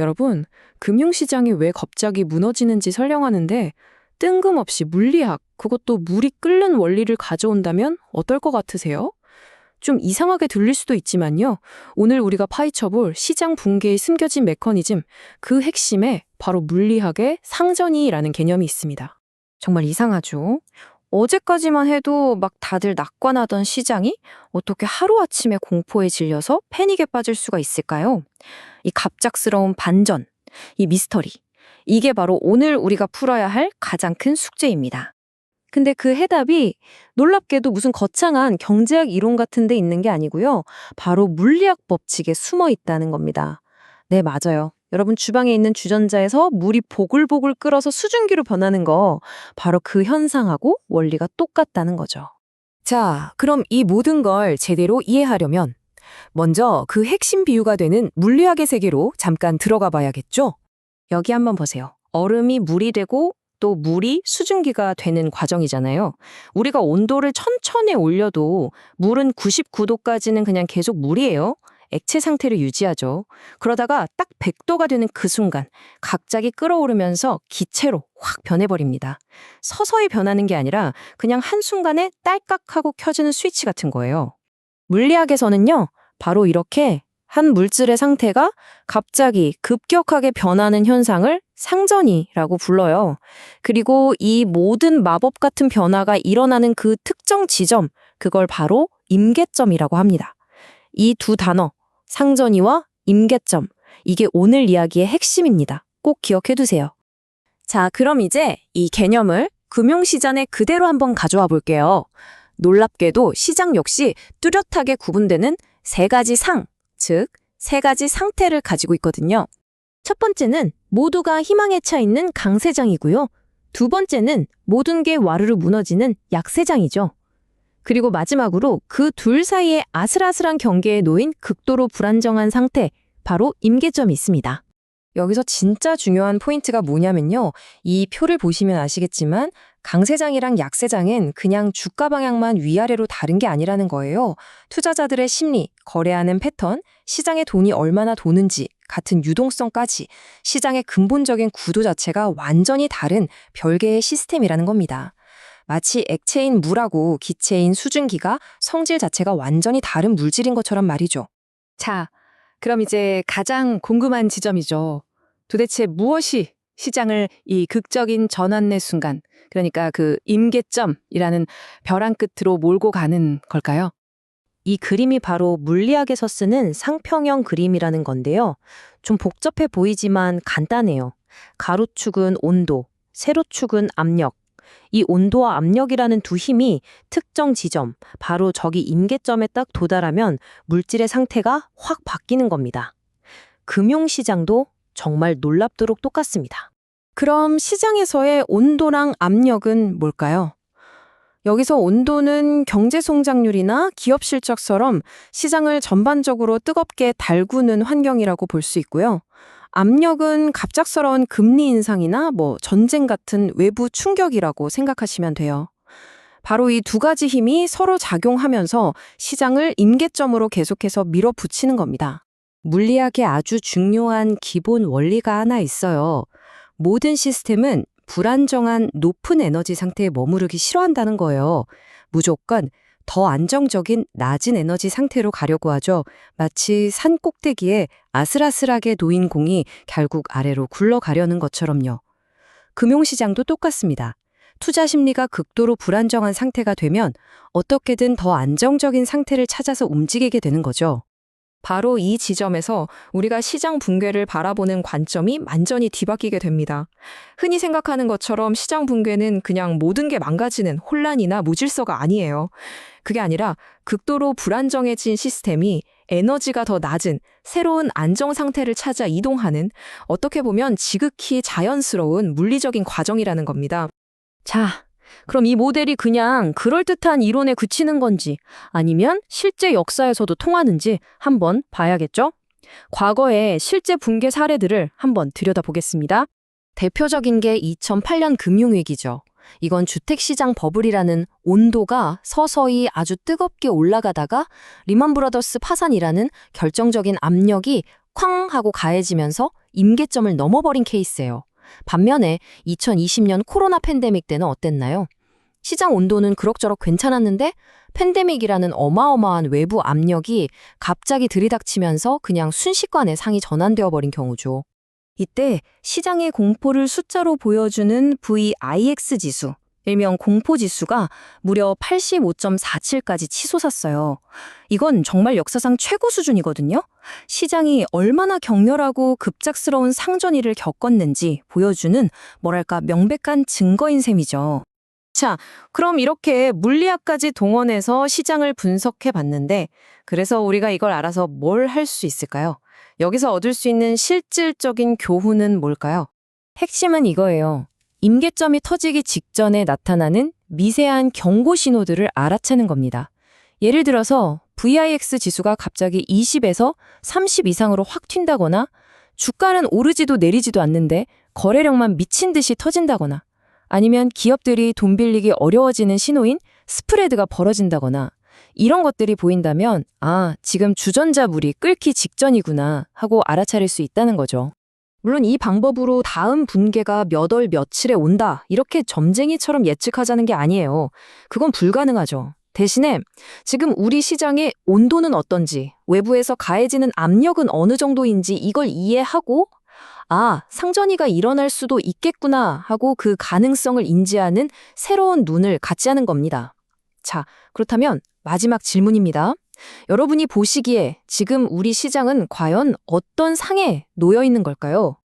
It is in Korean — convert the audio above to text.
여러분, 금융시장이 왜 갑자기 무너지는지 설명하는데 뜬금없이 물리학, 그것도 물이 끓는 원리를 가져온다면 어떨 것 같으세요? 좀 이상하게 들릴 수도 있지만요. 오늘 우리가 파헤쳐볼 시장 붕괴의 숨겨진 메커니즘, 그 핵심에 바로 물리학의 상전이라는 개념이 있습니다. 정말 이상하죠? 어제까지만 해도 막 다들 낙관하던 시장이 어떻게 하루아침에 공포에 질려서 패닉에 빠질 수가 있을까요? 이 갑작스러운 반전, 이 미스터리. 이게 바로 오늘 우리가 풀어야 할 가장 큰 숙제입니다. 근데 그 해답이 놀랍게도 무슨 거창한 경제학 이론 같은 데 있는 게 아니고요. 바로 물리학 법칙에 숨어 있다는 겁니다. 네, 맞아요. 여러분 주방에 있는 주전자에서 물이 보글보글 끓어서 수증기로 변하는 거 바로 그 현상하고 원리가 똑같다는 거죠. 자, 그럼 이 모든 걸 제대로 이해하려면 먼저 그 핵심 비유가 되는 물리학의 세계로 잠깐 들어가 봐야겠죠? 여기 한번 보세요. 얼음이 물이 되고 또 물이 수증기가 되는 과정이잖아요. 우리가 온도를 천천히 올려도 물은 99도까지는 그냥 계속 물이에요. 액체 상태를 유지하죠. 그러다가 딱 100도가 되는 그 순간 갑자기 끓어오르면서 기체로 확 변해버립니다. 서서히 변하는 게 아니라 그냥 한순간에 딸깍하고 켜지는 스위치 같은 거예요. 물리학에서는요, 바로 이렇게 한 물질의 상태가 갑자기 급격하게 변하는 현상을 상전이라고 불러요. 그리고 이 모든 마법 같은 변화가 일어나는 그 특정 지점, 그걸 바로 임계점이라고 합니다. 이 두 단어, 상전이와 임계점, 이게 오늘 이야기의 핵심입니다. 꼭 기억해 두세요. 자, 그럼 이제 이 개념을 금융시장에 그대로 한번 가져와 볼게요. 놀랍게도 시장 역시 뚜렷하게 구분되는 세 가지 상, 즉, 세 가지 상태를 가지고 있거든요. 첫 번째는 모두가 희망에 차 있는 강세장이고요. 두 번째는 모든 게 와르르 무너지는 약세장이죠. 그리고 마지막으로 그 둘 사이에 아슬아슬한 경계에 놓인 극도로 불안정한 상태, 바로 임계점이 있습니다. 여기서 진짜 중요한 포인트가 뭐냐면요. 이 표를 보시면 아시겠지만 강세장이랑 약세장은 그냥 주가 방향만 위아래로 다른 게 아니라는 거예요. 투자자들의 심리, 거래하는 패턴, 시장에 돈이 얼마나 도는지 같은 유동성까지 시장의 근본적인 구도 자체가 완전히 다른 별개의 시스템이라는 겁니다. 마치 액체인 물하고 기체인 수증기가 성질 자체가 완전히 다른 물질인 것처럼 말이죠. 자, 그럼 이제 가장 궁금한 지점이죠. 도대체 무엇이 시장을 이 극적인 전환의 순간, 그러니까 그 임계점이라는 벼랑 끝으로 몰고 가는 걸까요? 이 그림이 바로 물리학에서 쓰는 상평형 그림이라는 건데요. 좀 복잡해 보이지만 간단해요. 가로축은 온도, 세로축은 압력. 이 온도와 압력이라는 두 힘이 특정 지점, 바로 저기 임계점에 딱 도달하면 물질의 상태가 확 바뀌는 겁니다. 금융시장도 정말 놀랍도록 똑같습니다. 그럼 시장에서의 온도랑 압력은 뭘까요? 여기서 온도는 경제 성장률이나 기업 실적처럼 시장을 전반적으로 뜨겁게 달구는 환경이라고 볼 수 있고요. 압력은 갑작스러운 금리 인상이나 전쟁 같은 외부 충격이라고 생각하시면 돼요. 바로 이 두 가지 힘이 서로 작용하면서 시장을 임계점으로 계속해서 밀어붙이는 겁니다. 물리학의 아주 중요한 기본 원리가 하나 있어요. 모든 시스템은 불안정한 높은 에너지 상태에 머무르기 싫어한다는 거예요. 무조건 더 안정적인 낮은 에너지 상태로 가려고 하죠. 마치 산 꼭대기에 아슬아슬하게 놓인 공이 결국 아래로 굴러가려는 것처럼요. 금융시장도 똑같습니다. 투자 심리가 극도로 불안정한 상태가 되면 어떻게든 더 안정적인 상태를 찾아서 움직이게 되는 거죠. 바로 이 지점에서 우리가 시장 붕괴를 바라보는 관점이 완전히 뒤바뀌게 됩니다. 흔히 생각하는 것처럼 시장 붕괴는 그냥 모든 게 망가지는 혼란이나 무질서가 아니에요. 그게 아니라 극도로 불안정해진 시스템이 에너지가 더 낮은 새로운 안정 상태를 찾아 이동하는, 어떻게 보면 지극히 자연스러운 물리적인 과정이라는 겁니다. 자, 그럼 이 모델이 그냥 그럴듯한 이론에 그치는 건지 아니면 실제 역사에서도 통하는지 한번 봐야겠죠? 과거의 실제 붕괴 사례들을 한번 들여다보겠습니다. 대표적인 게 2008년 금융위기죠. 이건 주택시장 버블이라는 온도가 서서히 아주 뜨겁게 올라가다가 리먼 브라더스 파산이라는 결정적인 압력이 쾅 하고 가해지면서 임계점을 넘어버린 케이스예요. 반면에 2020년 코로나 팬데믹 때는 어땠나요? 시장 온도는 그럭저럭 괜찮았는데 팬데믹이라는 어마어마한 외부 압력이 갑자기 들이닥치면서 그냥 순식간에 상이 전환되어 버린 경우죠. 이때 시장의 공포를 숫자로 보여주는 VIX 지수, 일명 공포지수가 무려 85.47까지 치솟았어요. 이건 정말 역사상 최고 수준이거든요. 시장이 얼마나 격렬하고 급작스러운 상전위를 겪었는지 보여주는 뭐랄까 명백한 증거인 셈이죠. 자, 그럼 이렇게 물리학까지 동원해서 시장을 분석해 봤는데, 그래서 우리가 이걸 알아서 뭘 할 수 있을까요? 여기서 얻을 수 있는 실질적인 교훈은 뭘까요? 핵심은 이거예요. 임계점이 터지기 직전에 나타나는 미세한 경고 신호들을 알아채는 겁니다. 예를 들어서 VIX 지수가 갑자기 20에서 30 이상으로 확 튄다거나 주가는 오르지도 내리지도 않는데 거래량만 미친 듯이 터진다거나 아니면 기업들이 돈 빌리기 어려워지는 신호인 스프레드가 벌어진다거나 이런 것들이 보인다면 아, 지금 주전자 물이 끓기 직전이구나 하고 알아차릴 수 있다는 거죠. 물론 이 방법으로 다음 분기가 몇 월 며칠에 온다 이렇게 점쟁이처럼 예측하자는 게 아니에요. 그건 불가능하죠. 대신에 지금 우리 시장의 온도는 어떤지, 외부에서 가해지는 압력은 어느 정도인지 이걸 이해하고 아, 상전이가 일어날 수도 있겠구나 하고 그 가능성을 인지하는 새로운 눈을 갖지 하는 겁니다. 자, 그렇다면 마지막 질문입니다. 여러분이 보시기에 지금 우리 시장은 과연 어떤 상에 놓여 있는 걸까요?